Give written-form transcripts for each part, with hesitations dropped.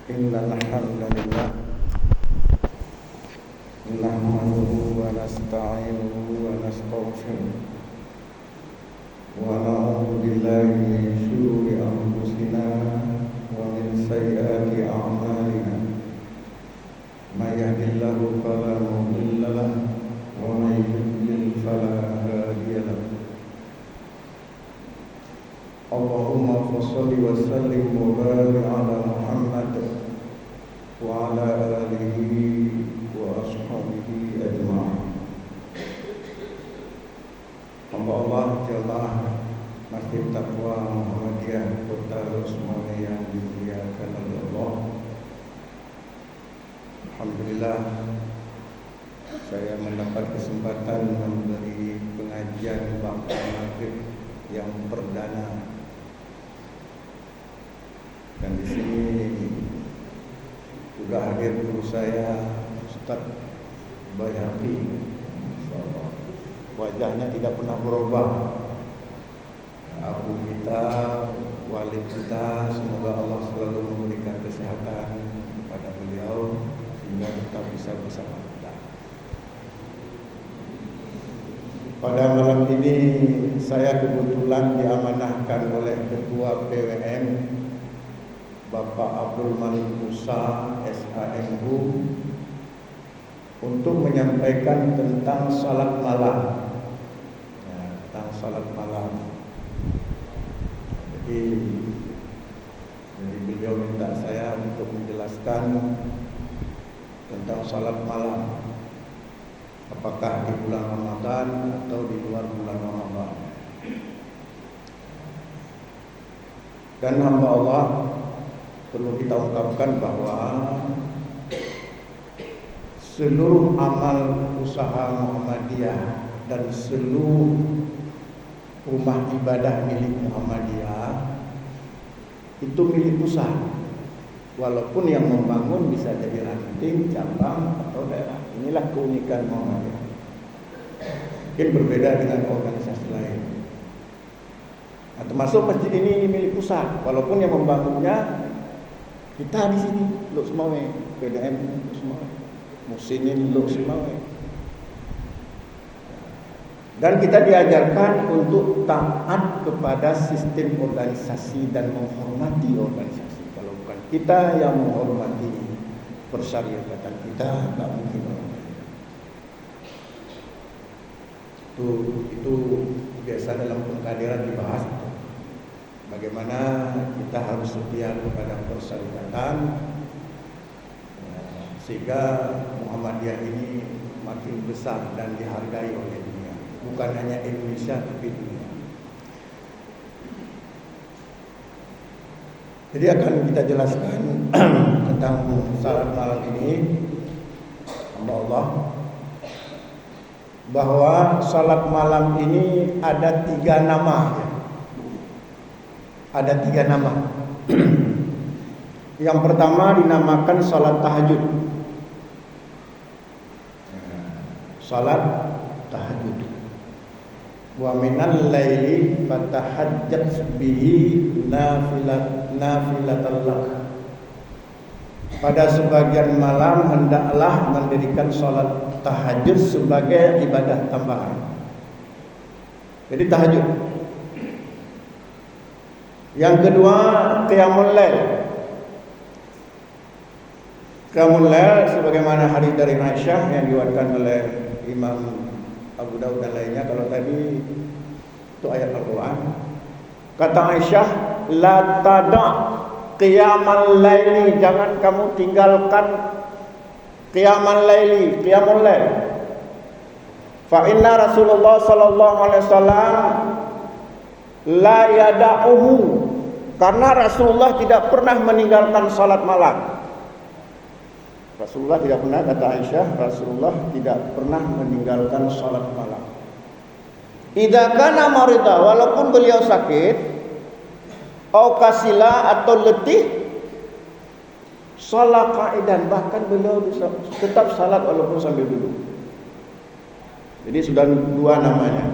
Innal hamdalillah nahmaduhu wa nasta'inuhu wa nastaghfiruh wa na'udzu billahi min shururi anfusina wa min sayyiati a'malina may yahdihillahu fala mudilla lahu wa may yudlil fala hadiya lahu. Allahumma shalli wa sallim wa barik ala Muhammad wa ala alihi wa ashabihi ajma'in. Hamba Allah jemaah Masjid Taqwa Muhammadiyah Kota Losmone yang dimuliakan oleh Allah. Alhamdulillah saya mendapat kesempatan memberi pengajian ba'da maghrib yang perdana. Dan di sini sudah hadir guru saya Ustaz Bayhaqi. Insyaallah wajahnya tidak pernah berubah. Abu kita, wali kita, semoga Allah selalu memberikan kesehatan kepada beliau sehingga tetap bisa bersama kita. Pada malam ini saya kebetulan diamanahkan oleh Ketua PWN Bapak Abdul Malik Musa SHMU untuk menyampaikan tentang salat malam. Tentang salat malam. Jadi beliau minta saya untuk menjelaskan tentang salat malam. Apakah di bulan Ramadan atau di luar bulan Ramadan. Dan hamba Allah perlu kita ungkapkan bahwa seluruh amal usaha Muhammadiyah dan seluruh rumah ibadah milik Muhammadiyah itu milik pusat. Walaupun yang membangun bisa jadi ranting, cabang atau daerah. Inilah keunikan Muhammadiyah. Mungkin berbeda dengan organisasi lain. Nah, termasuk masjid ini milik pusat. Walaupun yang membangunnya kita di sini, Luk Semawe, PDM Luk Semawe, Musinin Luk Semawe. Dan kita diajarkan untuk taat kepada sistem organisasi dan menghormati organisasi. Kalau bukan kita yang menghormati persyariatan kita, tak mungkin. Itu biasa dalam pengkaderan dibahas. Bagaimana kita harus setia kepada persyaratan sehingga Muhammadiyah ini makin besar dan dihargai oleh dunia. Bukan hanya Indonesia tapi dunia. Jadi akan kita jelaskan tentang salat malam ini, hamba Allah, bahwa salat malam ini ada 3 nama. Ada 3 nama. Yang pertama dinamakan salat tahajud. Salat tahajud. Wa minal laili fatahajjat bihi nafilatan lak. Pada sebagian malam hendaklah mendirikan salat tahajud sebagai ibadah tambahan. Jadi tahajud. Yang kedua, qiyamul lail. Qiyamul lail sebagaimana hadis dari Aisyah yang diriwayatkan oleh Imam Abu Daud dan lainnya. Kalau tadi itu ayat Al-Qur'an. Kata Aisyah, la tada' qiyamul laili, jangan kamu tinggalkan qiyamul laili, qiyamul lail. Fa inna Rasulullah sallallahu alaihi wasallam la yada'uhu, karena Rasulullah tidak pernah meninggalkan salat malam. Rasulullah tidak pernah, kata Aisyah, Rasulullah tidak pernah meninggalkan salat malam. Idza kana marida, walaupun beliau sakit, au kasila atau letih, salat qaidan, bahkan beliau bisa tetap salat walaupun sambil duduk. Jadi sudah 2 namanya.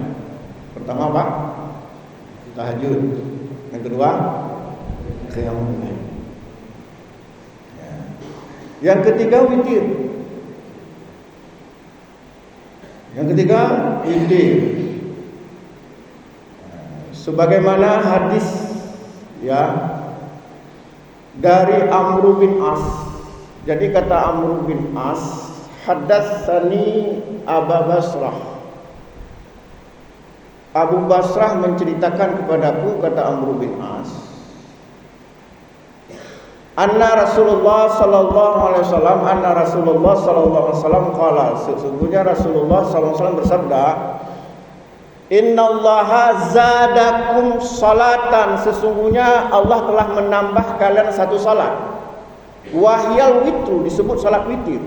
Pertama apa? Tahajud. Yang kedua, qiyamul lail. Ya. Yang ketiga witir. Yang ketiga witir. Sebagaimana hadis ya dari Amr bin As. Jadi kata Amr bin As, haddatsani Abu Basrah. Abu Basrah menceritakan kepadaku, kata Amr bin As, anna Rasulullah sallallahu alaihi wasallam qala, sesungguhnya Rasulullah sallallahu alaihi wasallam bersabda, innallaha zadakum salatan, sesungguhnya Allah telah menambah kalian satu salat. Wahyal witru, disebut salat witir.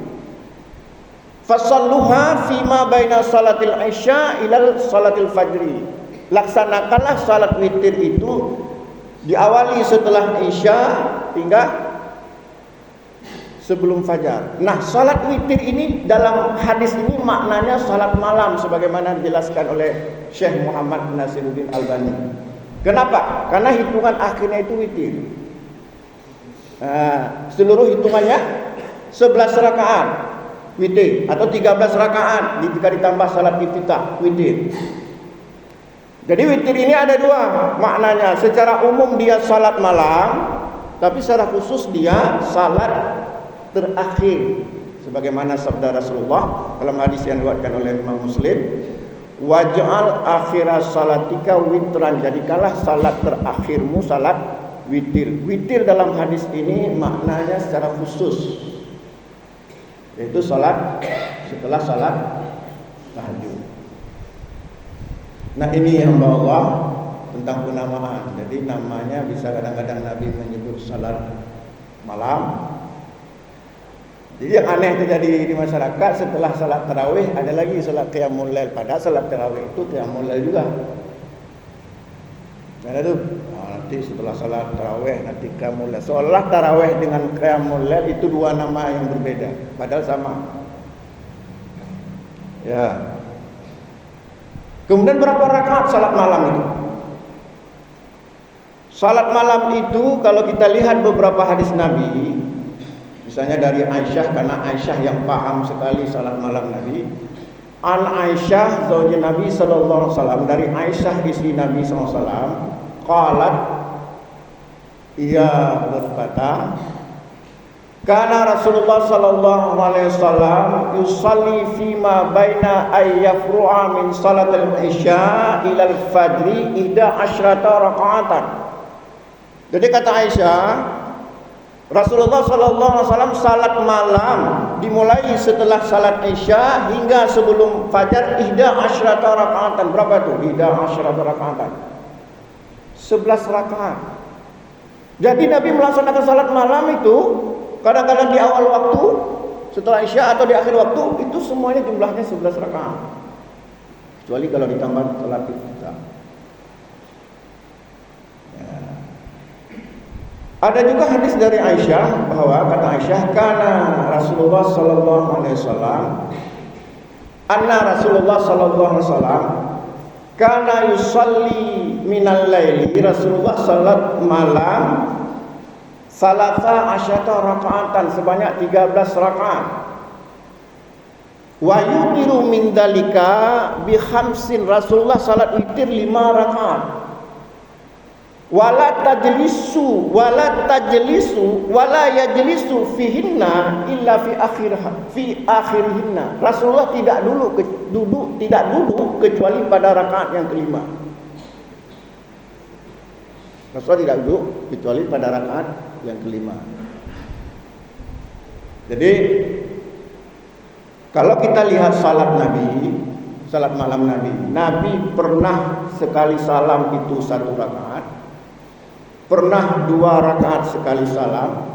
Fasalluha fima baina salatil isya ilal salatil fajri. Laksanakanlah salat witir itu diawali setelah isya hingga sebelum fajar. Nah, salat witir ini dalam hadis ini maknanya salat malam sebagaimana dijelaskan oleh Syekh Muhammad Nasiruddin Albani. Kenapa? Karena hitungan akhirnya itu witir. Seluruh hitungannya 11 rakaat witir atau 13 rakaat jika ditambah salat iftitah witir. Jadi witir ini ada dua maknanya. Secara umum dia salat malam, tapi secara khusus dia salat terakhir. Sebagaimana sabda Rasulullah dalam hadis yang diriwayatkan oleh Imam Muslim, waj'al akhira salatika witran, jadikanlah salat terakhirmu salat witir. Witir dalam hadis ini maknanya secara khusus, yaitu salat setelah salat tahajud. Nah, ini yang Allah tentang penamaan. Jadi namanya bisa kadang-kadang Nabi menyebut salat malam. Jadi yang aneh terjadi di masyarakat, setelah salat tarawih ada lagi salat qiyamul lail. Padahal salat tarawih itu qiyamul lail juga. Ada tuh, nanti setelah salat tarawih nanti qiyamul lail. Seolah tarawih dengan qiyamul lail itu dua nama yang berbeda, padahal sama. Ya. Kemudian berapa rakaat salat malam itu? Salat malam itu kalau kita lihat beberapa hadis Nabi, misalnya dari Aisyah, karena Aisyah yang paham sekali salat malam Nabi. An Aisyah zauji Nabi sallallahu alaihi wasallam, dari Aisyah istri Nabi sallallahu alaihi wasallam, qalat, ia berkata, kana Rasulullah sallallahu alaihi wasallam yusalli fima baina ayyafru'a min salatil isya ila al-fajri 11 raka'atan. Jadi kata Aisyah, Rasulullah sallallahu alaihi wasallam salat malam dimulai setelah salat isya hingga sebelum fajar 11 raka'atan. Berapa itu? 11 raka'atan. 11 rakaat. Jadi Nabi melaksanakan salat malam itu kadang-kadang di awal waktu, setelah isya atau di akhir waktu, itu semuanya jumlahnya 11 rakaat. Kecuali kalau ditambah salat iftitah. Ya. Ada juga hadis dari Aisyah bahwa kata Aisyah, kana Rasulullah sallallahu alaihi wasallam, anna Rasulullah sallallahu alaihi wasallam kana yusalli minal laili, Rasulullah salat malam salasa asyata rakaatan, sebanyak 13 rakaat. Wa yutiru min dalika bi khamsin, Rasulullah salat witir 5 rakaat. Wala tajlisu wala yajlisu fihinna illa fi akhirihinna. Rasulullah tidak duduk kecuali pada rakaat yang kelima. Rasulullah tidak duduk kecuali pada rakaat yang kelima. Jadi kalau kita lihat salat Nabi, salat malam Nabi, Nabi pernah sekali salam itu 1 rakaat, pernah 2 rakaat sekali salam,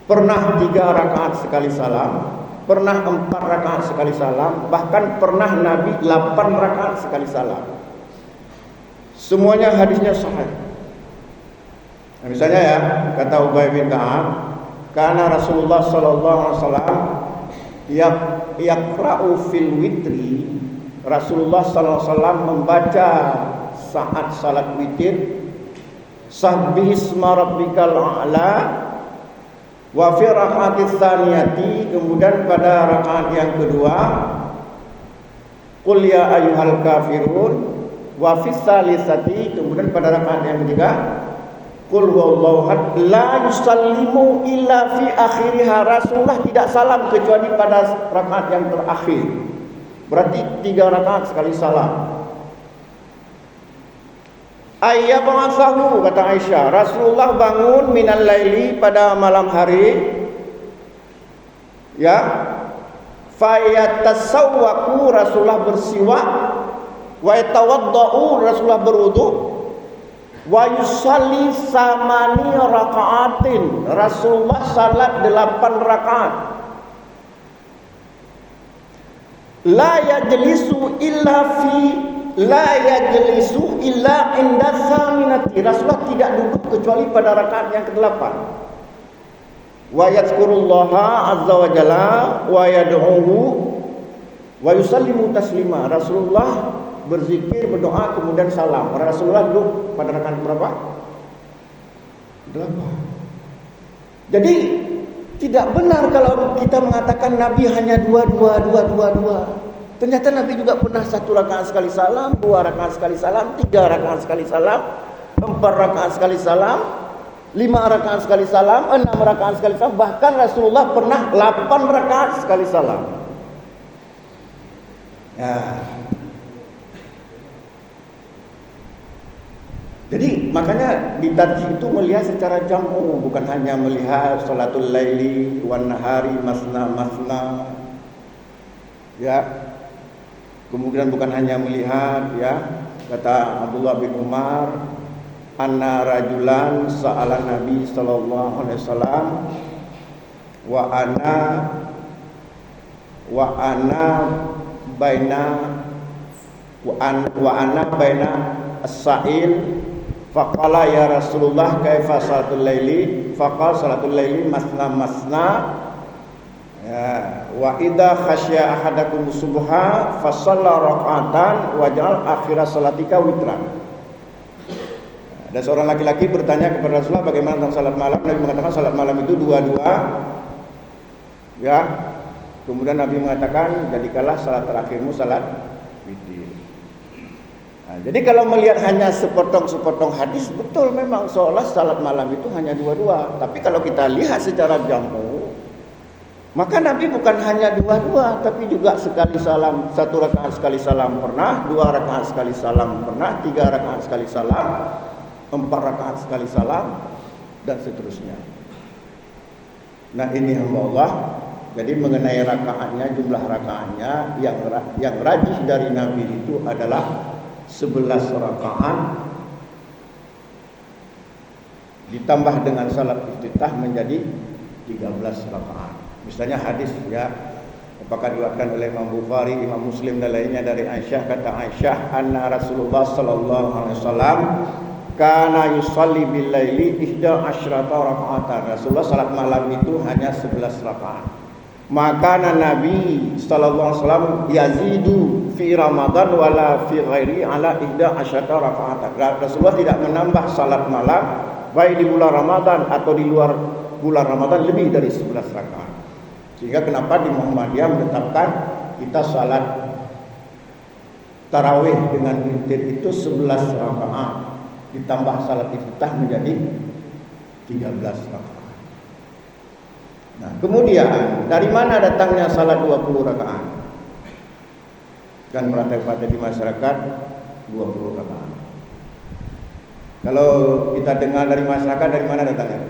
pernah 3 rakaat sekali salam, pernah 4 rakaat sekali salam, bahkan pernah Nabi 8 rakaat sekali salam. Semuanya hadisnya sahih. Nah, misalnya ya, kata Ubay bin Ka'ab, karena Rasulullah sallallahu alaihi wasallam yaqra'u fil witri, Rasulullah sallallahu alaihi wasallam membaca saat salat witir, sabbihisma rabbikal a'la Wa fi raka'atis tsaniyati, kemudian pada rakaat yang kedua, qul ya ayyuhal kafirun. Wa fi tsalisati, kemudian pada rakaat yang ketiga, qul huwallahu ahad. La yusallimu illa fi akhiriha. Rasulullah tidak salam kecuali pada rakaat yang terakhir. Berarti 3 rakaat sekali salam. Ayyab'atsahu, kata Aisyah, Rasulullah bangun minal laili, pada malam hari, ya, fayatasawwaku, Rasulullah bersiwak, wa yatawaddau, Rasulullah berwudu, wa yusalli samani raka'atin, Rasulullah salat 8 rakaat. La yajlisu illa inda saminati, Rasulullah tidak duduk kecuali pada rakaat yang ke-8. Wa yadhkurullaha azza wa jalla wa yad'uhu wa yusallimu taslima, Rasulullah berzikir, berdoa, kemudian salam. Rasulullah duduk pada rakaat berapa? 8. Jadi tidak benar kalau kita mengatakan Nabi hanya dua. Ternyata Nabi juga pernah 1 rakaat sekali salam, 2 rakaat sekali salam, 3 rakaat sekali salam, 4 rakaat sekali salam, 5 rakaat sekali salam, 6 rakaat sekali salam. Bahkan Rasulullah pernah 8 rakaat sekali salam. Ya. Jadi makanya di tarjih itu melihat secara jam'u, bukan hanya melihat salatul laili wan nahari masna. Ya. Kemudian bukan hanya melihat, ya, kata Abdullah bin Umar, anna rajulan sa'ala Nabi sallallahu alaihi wasallam wa ana baina as-sa'il faqala ya Rasulullah kaifa salatul laili, faqala salatul laili masna. Ya, wa idza khasya ahadakum subha fa shalla rak'atan waj'al akhira salatika witran. Ada seorang laki-laki bertanya kepada Rasulullah bagaimana tentang salat malam. Nabi mengatakan salat malam itu 2. Ya. Kemudian Nabi mengatakan jadikanlah salat terakhirmu salat witir. Nah, jadi kalau melihat hanya sepotong-sepotong hadis, betul memang seolah salat malam itu hanya 2. Tapi kalau kita lihat secara jam'u, maka Nabi bukan hanya 2, tapi juga sekali salam, 1 rakaat sekali salam pernah, 2 rakaat sekali salam pernah, 3 rakaat sekali salam, 4 rakaat sekali salam, dan seterusnya. Nah ini hamba Allah. Jadi mengenai rakaatnya, jumlah rakaatnya, yang rajih dari Nabi itu adalah 11 rakaat ditambah dengan salat iftitah menjadi 13 rakaat. Misalnya hadis, ya, apakah diriwayatkan oleh Imam Bukhari, Imam Muslim dan lainnya dari Aisyah, kata Aisyah, anna Rasulullah sallallahu alaihi wasallam kana yusalli bil laili 11 raka'atan. Rasulullah salat malam itu hanya 11 rakaat. Maka Nabi sallallahu alaihi wasallam yazidu fi Ramadan wala fi ghairi ala 11 raka'atan. Rasulullah tidak menambah salat malam baik di bulan Ramadan atau di luar bulan Ramadan lebih dari 11 rakaat. Sehingga kenapa di Muhammadiyah menetapkan kita salat tarawih dengan witir itu 11 rakaat ditambah salat iftitah menjadi 13 rakaat. Nah, kemudian dari mana datangnya salat 20 rakaat? Kan praktek di masyarakat 20 rakaat. Kalau kita dengar dari masyarakat, dari mana datangnya?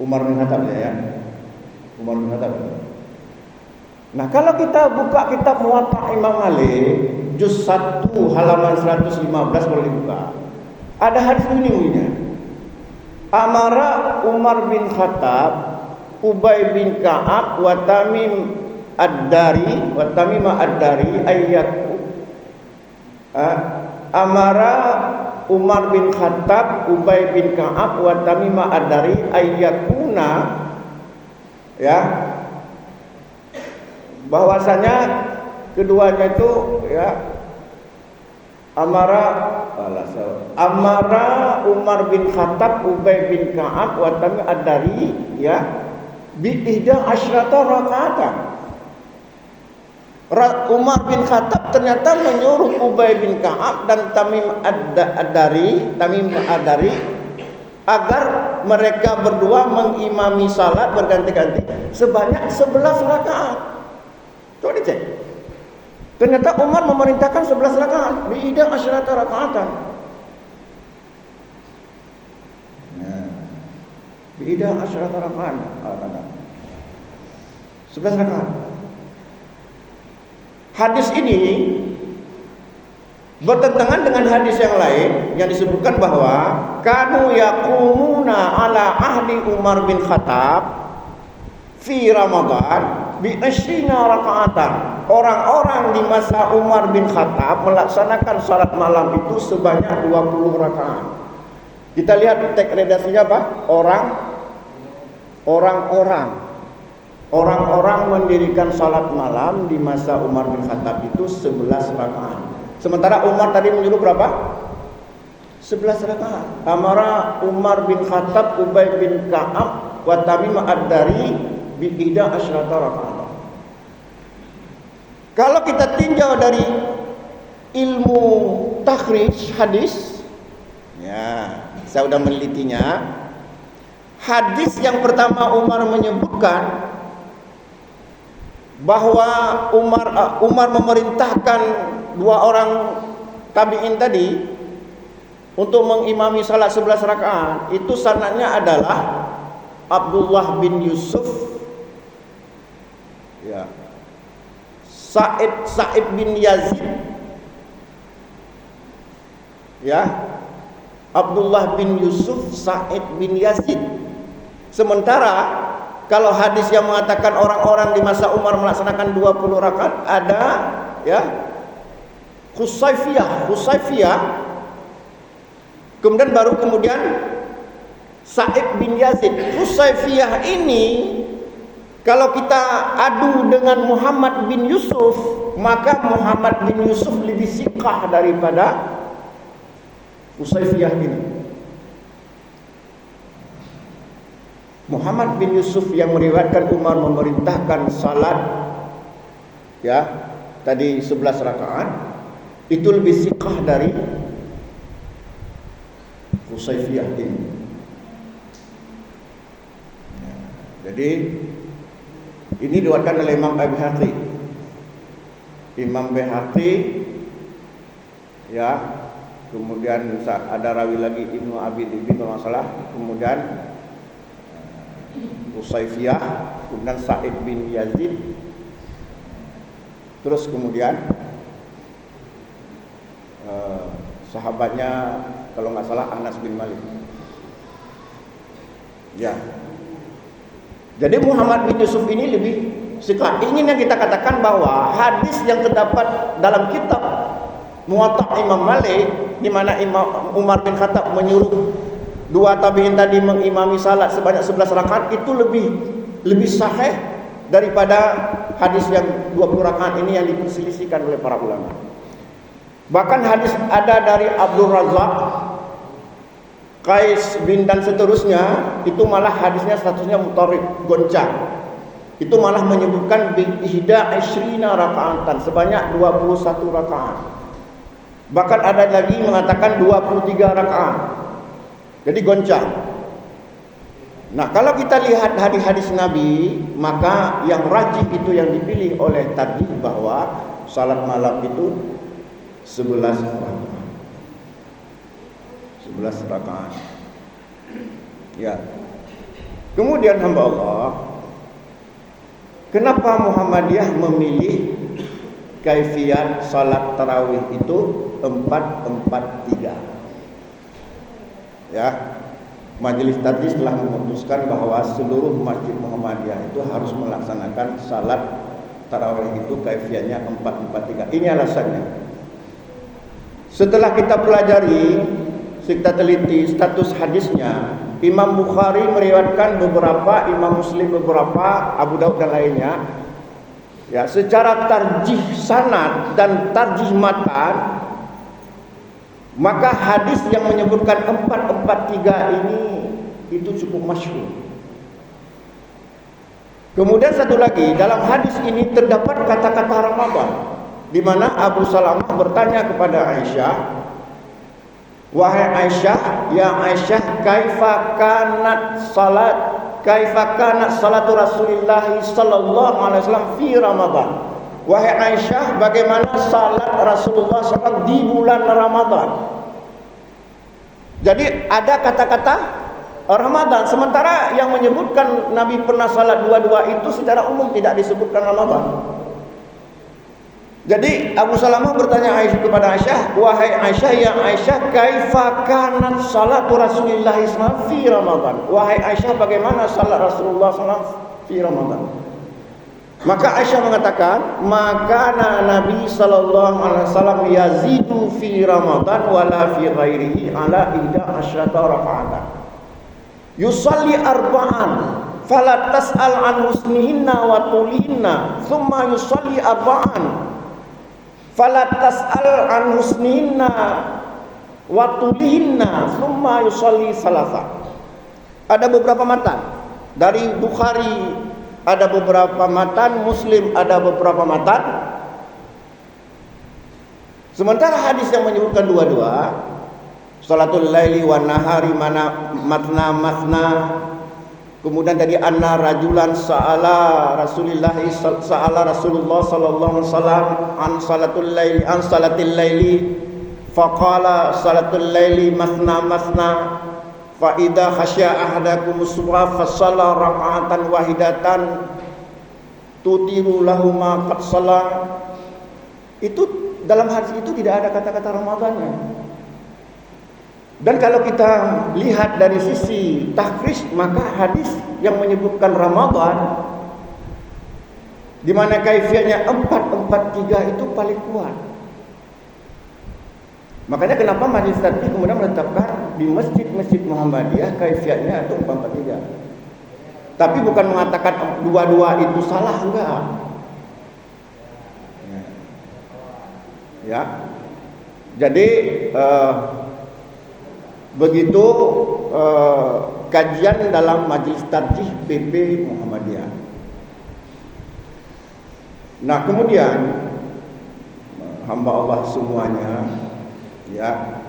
Umar bin Khattab, ya. Umar bin Khattab. Nah, kalau kita buka kitab Muwatta Imam Malik juz 1 halaman 115 boleh dibuka. Ada hadis bunyinya. Amara Umar bin Khattab Ubay bin Ka'ab wa Tamim ad-Dari ayyaku. Amara Umar bin Khattab Ubay bin Ka'ab wa Tamim ad-Dari ayyakuna, ya, bahwasanya keduanya itu, ya, Amara Umar bin Khattab Ubay bin Ka'ab wa Tamim ad-Dari ya bi ihda asyrata raka'atan. Umar bin Khattab ternyata menyuruh Ubay bin Ka'ab dan Tamim ad-Dari agar mereka berdua mengimami salat berganti-ganti sebanyak 11 rakaat. Coba dicek. Ternyata Umar memerintahkan 11 rakaat, biida asyrata rakaatan. Nah, biida asyrata rakaatan. 11 rakaat. Hadis ini bertentangan dengan hadis yang lain yang disebutkan bahwa kanu yaqumuna ala ahdi Umar bin Khattab fi Ramadan bi asyrina rakaatan. Orang-orang di masa Umar bin Khattab melaksanakan salat malam itu sebanyak 20 rakaat. Kita lihat teks redaksinya apa? Orang-orang mendirikan salat malam di masa Umar bin Khattab itu 11 rakaat. Sementara Umar tadi menyuruh berapa? 11 rakaat. Amara Umar bin Khattab Ubay bin Ka'ab wa Tamim ad-Dari bi ihda asyrata rakaat. Kalau kita tinjau dari ilmu takhrij hadis, ya, saya sudah menelitinya. Hadis yang pertama Umar menyebutkan bahwa Umar memerintahkan dua orang tabi'in tadi untuk mengimami salat 11 rakaat. Itu sanadnya adalah Abdullah bin Yusuf, ya, Sa'id bin Yazid, ya, Abdullah bin Yusuf, Sa'id bin Yazid. Sementara kalau hadis yang mengatakan orang-orang di masa Umar melaksanakan 20 rakaat ada, ya, Husaifiyah. Kemudian Sa'id bin Yazid. Husaifiyah ini kalau kita adu dengan Muhammad bin Yusuf, maka Muhammad bin Yusuf lebih siqah daripada Husaifiyah ini. Muhammad bin Yusuf yang meriwayatkan Umar memerintahkan salat, ya, tadi 11 rakaat, itu lebih siqah dari Husaifiyah ini. Jadi ini diriwayatkan oleh Imam Baihaqi. Imam Baihaqi, ya, kemudian ada rawi lagi Ibnu Abi Dhibi kalau nggak salah, kemudian Husaifiyah, kemudian Sa'id bin Yazid, terus kemudian sahabatnya kalau nggak salah Anas bin Malik. Ya. Jadi Muhammad bin Yusuf ini lebih siqah. Ini yang kita katakan bahwa hadis yang terdapat dalam kitab Muwatta Imam Malik, di mana Imam Umar bin Khattab menyuruh dua tabi'in tadi mengimami salat sebanyak 11 rakaat, itu lebih sahih daripada hadis yang 20 rakaat ini yang diperselisihkan oleh para ulama. Bahkan hadis ada dari Abdul Razak, Qais bin dan seterusnya, itu malah hadisnya statusnya mutarib, goncang. Itu malah menyebutkan ihda asyrina rakaatan, sebanyak 21 rakaat. Bahkan ada lagi mengatakan 23 rakaat. Jadi goncang. Nah, kalau kita lihat hadis-hadis Nabi, maka yang rajih itu yang dipilih oleh tarjih bahwa salat malam itu 11 rakaat. 11 rakaat. Ya. Kemudian hamba Allah, kenapa Muhammadiyah memilih kaifiyat salat tarawih itu 4-4-3? Ya. Majelis Tarjih telah memutuskan bahwa seluruh masjid Muhammadiyah itu harus melaksanakan salat tarawih itu kaifiyatnya 4-4-3. Ini alasannya. Setelah kita pelajari, kita teliti status hadisnya, Imam Bukhari meriwayatkan beberapa, Imam Muslim beberapa, Abu Daud dan lainnya. Ya, secara tarjih sanad dan tarjih matan Maka hadis yang menyebutkan 443 ini itu cukup masyhur. Kemudian satu lagi, dalam hadis ini terdapat kata-kata Ramadan, di mana Abu Salamah bertanya kepada Aisyah, "Wahai Aisyah, ya Aisyah, kaifa kanat salatu Rasulullah sallallahu alaihi wasallam fi Ramadan?" Wahai Aisyah, bagaimana salat Rasulullah SAW di bulan Ramadan? Jadi ada kata-kata Ramadan, sementara yang menyebutkan Nabi pernah salat dua-dua itu secara umum tidak disebutkan Ramadan. Jadi Abu Salamah bertanya kepada Aisyah, "Wahai Aisyah, ya Aisyah, kaifa kanat salatu Rasulullah SAW fi Ramadan?" Wahai Aisyah, bagaimana salat Rasulullah SAW fi Ramadan? Maka Aisyah mengatakan, "Maka Nabi sallallahu alaihi wasallam yazidu fi Ramadan wala fi ghairihi ala 11 raka'atan. Yusalli arba'an, fala tas'al an husnihinna wa tulihinna, thumma yusalli arba'an, fala tas'al an husnihinna wa tulihinna, thumma yusalli salasa." Ada beberapa matan dari Bukhari, ada beberapa matan Muslim, ada beberapa matan. Sementara hadis yang menyebutkan dua-dua, salatul laili wan nahari matna matna. Kemudian dari anna rajulan sa'ala Rasulullah sallallahu alaihi wasallam an salatul laili faqala salatul laili matna matna. Fa idza khasya ahadakum subha fa shalla raka'atan wahidatan tutiru lahu ma qad shalla. Itu dalam hadis itu tidak ada kata-kata Ramadannya. Dan kalau kita lihat dari sisi tahrij, maka hadis yang menyebutkan Ramadan di mana kaifiahnya 443 itu paling kuat. Makanya kenapa Majelis Taklim kemudian menetapkan di masjid-masjid Muhammadiyah kaifiatnya itu 443. Tapi bukan mengatakan dua-dua itu salah, enggak. Ya. Jadi begitu kajian dalam Majelis Tarjih PP Muhammadiyah. Nah, kemudian hamba Allah semuanya, ya,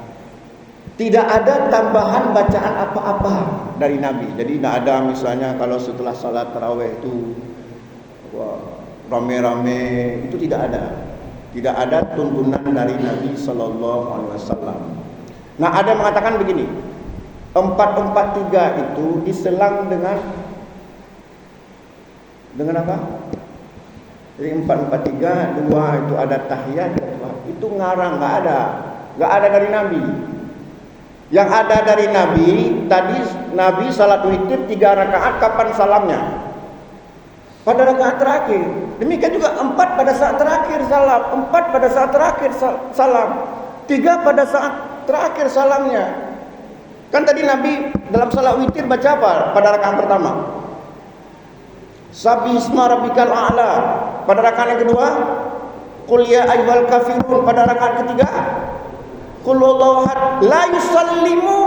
tidak ada tambahan bacaan apa-apa dari Nabi. Jadi tidak ada misalnya kalau setelah salat tarawih itu rame-rame, itu tidak ada. Tidak ada tuntunan dari Nabi sallallahu alaihi wasallam. Nah, ada yang mengatakan begini, 443 itu diselang dengan apa? Jadi 443, dua itu ada tahiyat, itu ngarang, nggak ada dari Nabi. Yang ada dari Nabi, tadi Nabi salat witir 3 rakaat, kapan salamnya? Pada rakaat terakhir. Demikian juga 4 pada saat terakhir salam, 4 pada saat terakhir salam, 3 pada saat terakhir salamnya. Kan tadi Nabi dalam salat witir baca apa pada rakaat pertama? Sabbihisma rabbikal a'la. Pada rakaat yang kedua, qul ya ayyuhal kafirun. Pada rakaat ketiga, qul huwallahu ahad. La yusallimu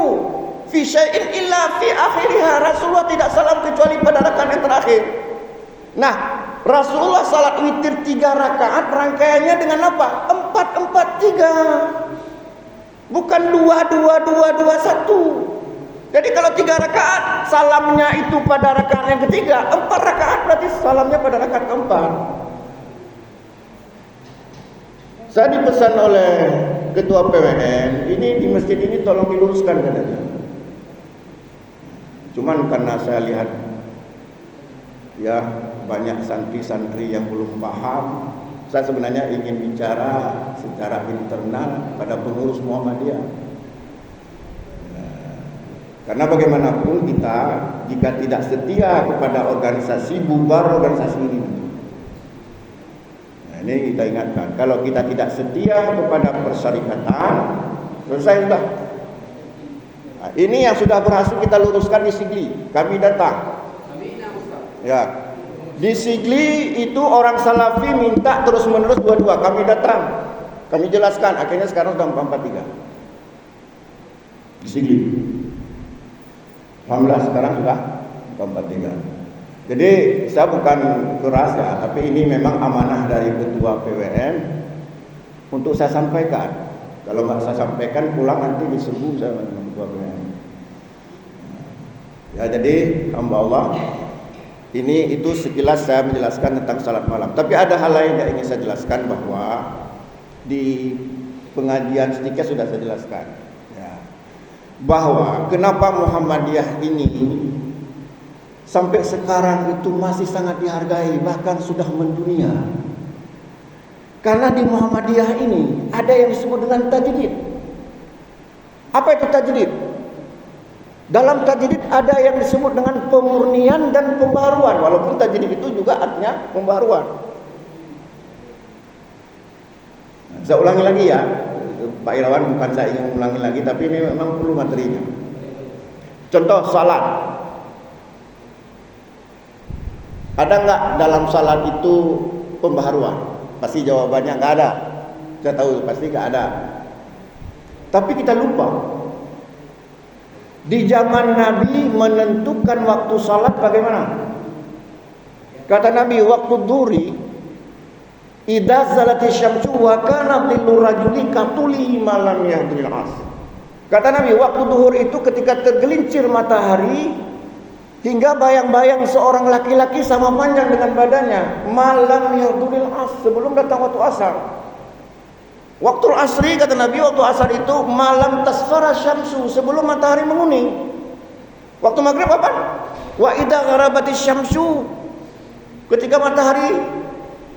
fi syai'in illa fi akhiriha. Rasulullah tidak salam kecuali pada rakaat yang terakhir. Nah, Rasulullah salat witir 3 rakaat, rangkaiannya dengan apa? 4-4-3. Bukan 2-2-2-2-1. Jadi kalau 3 rakaat, salamnya itu pada rakaat yang ketiga, 4 rakaat berarti salamnya pada rakaat keempat. Saya dipesan oleh Ketua PWN, ini di masjid ini tolong diluruskan katanya. Cuman karena saya lihat ya banyak santri-santri yang belum paham, saya sebenarnya ingin bicara secara internal pada pengurus Muhammadiyah. Karena bagaimanapun kita jika tidak setia kepada organisasi, bubar organisasi ini. Nah, ini kita ingatkan, kalau kita tidak setia kepada persyarikatan, selesai sudah. Nah, ini yang sudah berhasil kita luruskan di Sigli. Kami datang. Ya. Di Sigli itu orang Salafi minta terus-menerus dua-dua. Kami datang. Kami jelaskan, akhirnya sekarang sudah 443. di Sigli. Alhamdulillah sekarang sudah 443. Jadi saya bukan keras ya, tapi ini memang amanah dari Ketua PWN untuk saya sampaikan. Kalau nggak saya sampaikan pulang nanti diserbu saya dengan Ketua PWN. Ya, jadi hamba Allah, itu sekilas saya menjelaskan tentang salat malam. Tapi ada hal lain yang ingin saya jelaskan, bahwa di pengajian sedikit sudah saya jelaskan ya, bahwa kenapa Muhammadiyah ini sampai sekarang itu masih sangat dihargai, bahkan sudah mendunia. Karena di Muhammadiyah ini ada yang disebut dengan tajdid. Apa itu tajdid? Dalam tajdid ada yang disebut dengan pemurnian dan pembaharuan. Walaupun tajdid itu juga artinya pembaharuan. Saya ulangi lagi ya, Pak Irawan, bukan saya ingin ulangi lagi, tapi ini memang perlu materinya. Contoh salat. Ada nggak dalam salat itu pembaharuan? Pasti jawabannya nggak ada. Saya tahu pasti nggak ada. Tapi kita lupa. Di zaman Nabi menentukan waktu salat bagaimana? Kata Nabi, waktu duri, idza zalati syamsu wa kana dhillu rajuli katuli malam yahdil as. Kata Nabi, waktu duhur itu ketika tergelincir matahari hingga bayang-bayang seorang laki-laki sama panjang dengan badannya, malam yahdil as, sebelum datang waktu asar. Waktu asri, kata Nabi, waktu asar itu malam tasfara syamsu, sebelum matahari menguning. Waktu maghrib apa? Wa idza gharabati syamsu, ketika matahari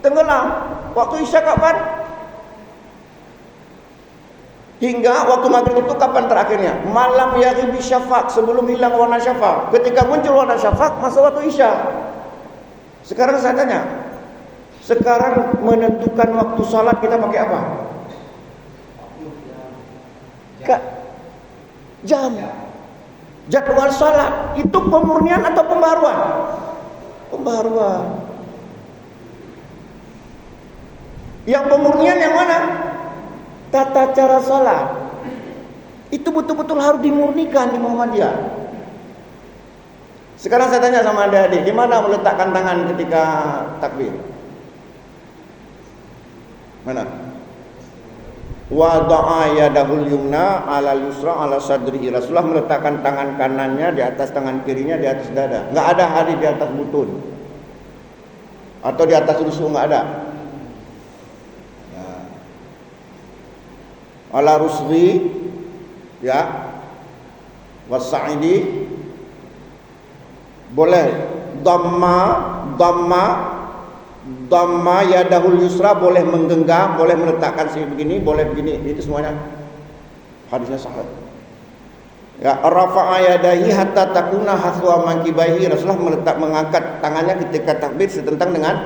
tenggelam. Waktu isya kapan? Hingga waktu maghrib itu kapan terakhirnya? Malam yaghibi syafaq, sebelum hilang warna syafaq. Ketika muncul warna syafaq, masa waktu isya. Sekarang saya tanya, sekarang menentukan waktu salat kita pakai apa? Jam. Jadwal salat itu pemurnian atau pembaharuan? Pembaharuan. Yang pemurnian yang mana? Tata cara salat. Itu betul-betul harus dimurnikan di Muhammadiyah. Sekarang saya tanya sama adik-adik, di mana meletakkan tangan ketika takbir? Mana? Wada'a yadahul yumna ala yusra ala sadrihi. Rasulullah meletakkan tangan kanannya di atas tangan kirinya di atas dada. Enggak ada hadis di atas butun atau di atas rusuk, enggak ada. Ala rusri ya, wasa'idi boleh, dhamma yadahul yusra boleh menggenggam, boleh meletakkan sini begini, boleh begini, itu semuanya hadisnya sahih. Ya, rafa'a yadahi hatta takuna haswa mankibaihi. Rasulullah mengangkat tangannya ketika takbir setentang dengan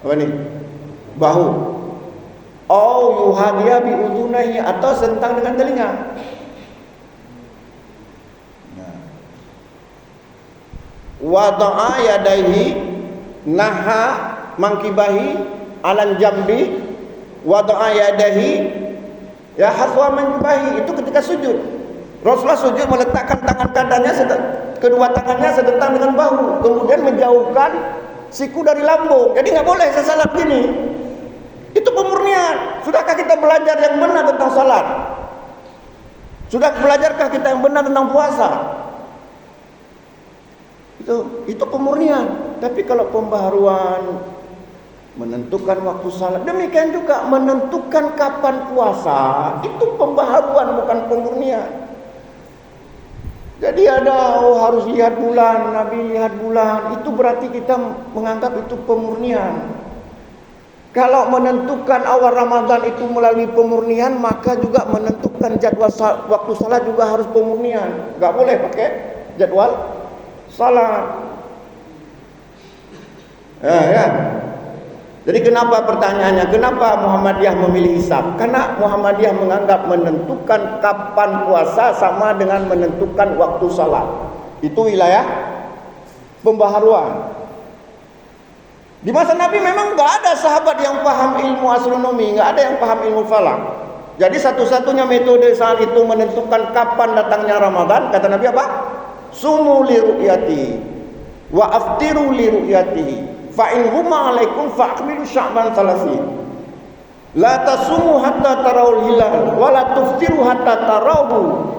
apa nih? Bahu. Oh yuhadiya bi udhunahi, atau sentang dengan telinga. Wada'a yadaihi naha mangkibahi alan jambi, wada'a yadaihi ya haswa mangkibahi, itu ketika sujud. Rasulullah sujud meletakkan tangan kanannya, kedua tangannya sedentang dengan bahu, kemudian menjauhkan siku dari lambung. Jadi nggak boleh saya salat gini. Itu pemurnian. Sudahkah kita belajar yang benar tentang salat? Sudah belajarkah kita yang benar tentang puasa? Itu pemurnian. Tapi kalau pembaharuan, menentukan waktu salat, demikian juga menentukan kapan puasa, itu pembaharuan bukan pemurnian. Jadi ada harus lihat bulan, Nabi lihat bulan, itu berarti kita menganggap itu pemurnian. Kalau menentukan awal Ramadan itu melalui pemurnian, maka juga menentukan jadwal waktu salat juga harus pemurnian. Enggak boleh pakai jadwal salat. Ya. Jadi kenapa pertanyaannya? Kenapa Muhammadiyah memilih hisab? Karena Muhammadiyah menganggap menentukan kapan puasa sama dengan menentukan waktu salat. Itu wilayah pembaharuan. Di masa Nabi memang nggak ada sahabat yang paham ilmu astronomi, nggak ada yang paham ilmu falak. Jadi satu-satunya metode saat itu menentukan kapan datangnya Ramadan, kata Nabi apa? Sumu li ru'yati wa aftiru li ru'yati fa in huma alaikum fa akmilu sya'ban 30. La tasumu hatta tarawul hilal wa la tuftiru hatta tarawhu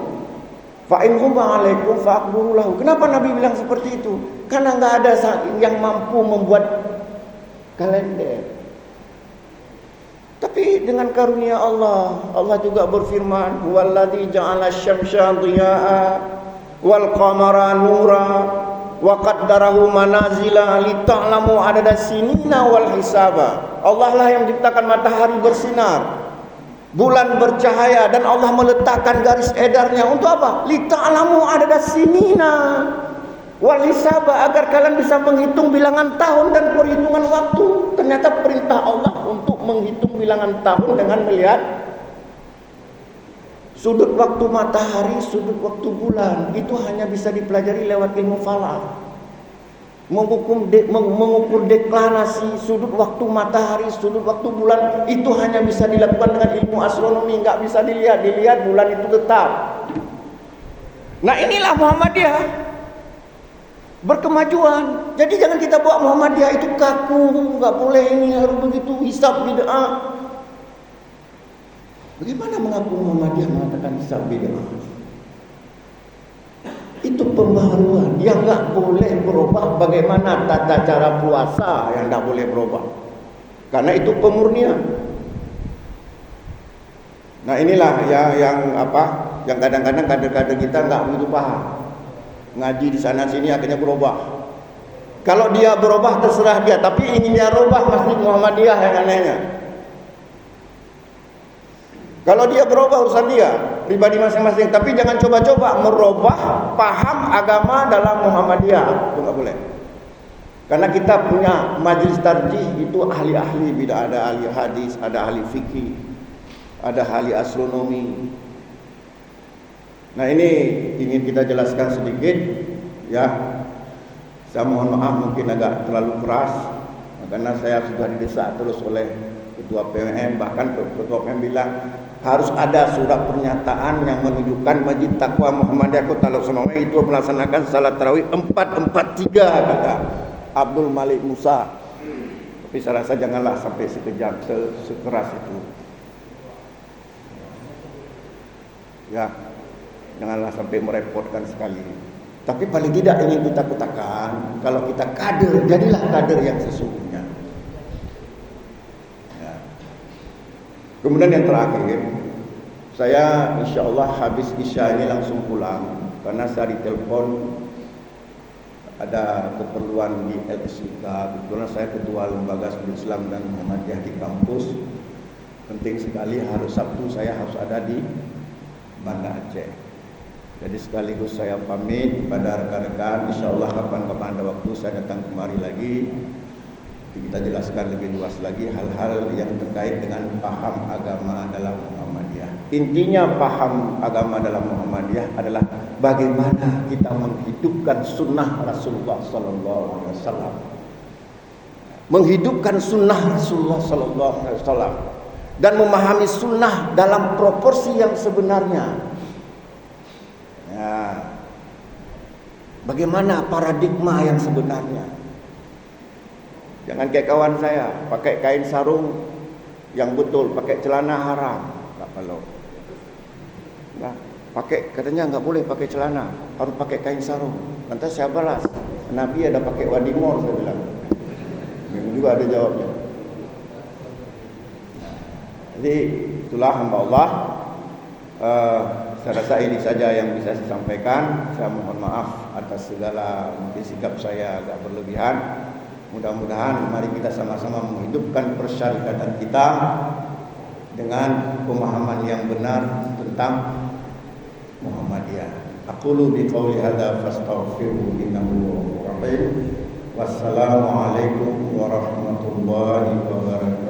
fa in huma alaikum fa akbiru lahu. Kenapa Nabi bilang seperti itu? Karena enggak ada yang mampu membuat kalender. Tapi dengan karunia Allah, Allah juga berfirman, "Huwallazi ja'ala asy-syamsa dhiya'a wal qamara nura wa qaddarahu manazila lita'lamu adada sinina wal hisaba." Allah lah yang menciptakan matahari bersinar, bulan bercahaya, dan Allah meletakkan garis edarnya untuk apa? Lita'lamu adada sinina wal hisaba, agar kalian bisa menghitung bilangan tahun dan perhitungan waktu. Ternyata perintah Allah untuk menghitung bilangan tahun dengan melihat sudut waktu matahari, sudut waktu bulan. Itu hanya bisa dipelajari lewat ilmu falak. Mengukur deklinasi sudut waktu matahari, sudut waktu bulan, itu hanya bisa dilakukan dengan ilmu astronomi. Nggak bisa dilihat bulan itu tetap. Nah, inilah Muhammadiyah berkemajuan. Jadi jangan kita buat Muhammadiyah itu kaku, nggak boleh ini, harus begitu, hisab bid'ah. Bagaimana mengaku Muhammadiyah mengatakan hisab bid'ah? Itu pembaharuan yang nggak boleh berubah. Bagaimana tata cara puasa yang nggak boleh berubah? Karena itu pemurnian. Nah, inilah yang kadang-kadang kader-kader kita nggak begitu paham. Ngaji di sana sini akhirnya berubah. Kalau dia berubah terserah dia, tapi inginnya rubah Masjid Muhammadiyah yang anehnya. Kalau dia berubah urusan dia, pribadi masing-masing, tapi jangan coba-coba merubah paham agama dalam Muhammadiyah. Itu nggak boleh. Karena kita punya majelis tarjih, itu ahli-ahli bid'ah, ada ahli hadis, ada ahli fikih, ada ahli astronomi. Nah, ini ingin kita jelaskan sedikit, ya. Saya mohon maaf mungkin agak terlalu keras, karena saya sudah didesak terus oleh Ketua PMM. Bahkan Ketua PMM bilang harus ada surat pernyataan yang menunjukkan Masjid Taqwa Muhammadiyah Kota Lok itu melaksanakan salat tarawih 4-4-3, kata Abdul Malik Musa. Tapi saya rasa janganlah sampai sekejam, sekeras itu. Ya. Janganlah sampai merepotkan sekali. Tapi paling tidak ingin kita katakan, kalau kita kader, jadilah kader yang sesungguhnya. Ya. Kemudian yang terakhir, saya insya Allah habis Isya ini langsung pulang, karena saya ditelepon ada keperluan di LSIK. Kebetulan saya ketua lembaga studi Islam dan Muhammadiyah di kampus. Penting sekali, harus Sabtu saya harus ada di Banda Aceh. Jadi sekaligus saya pamit kepada rekan-rekan, insya Allah kapan-kapan ada waktu saya datang kemari lagi. Kita jelaskan lebih luas lagi hal-hal yang terkait dengan paham agama dalam Muhammadiyah. Intinya paham agama dalam Muhammadiyah adalah bagaimana kita menghidupkan sunnah Rasulullah Sallallahu Alaihi Wasallam, menghidupkan sunnah Rasulullah Sallallahu Alaihi Wasallam, dan memahami sunnah dalam proporsi yang sebenarnya. Ya. Bagaimana paradigma yang sebenarnya? Jangan kayak kawan saya, pakai kain sarung yang betul, pakai celana haram, tak perlu. Nah, katanya nggak boleh pakai celana, harus pakai kain sarung. Lantas saya balas, Nabi ada pakai wadimor, saya bilang. Yang juga ada jawabnya. Jadi itulah hamba Allah. Saya rasa ini saja yang bisa saya sampaikan. Saya mohon maaf atas segala mungkin sikap saya agak berlebihan. Mudah-mudahan mari kita sama-sama menghidupkan persyarikatan kita dengan pemahaman yang benar tentang Muhammadiyah. Aqulu biqauli hadza fastaghfiru innahu ghafurur rahim. Wassalamualaikum warahmatullahi wabarakatuh.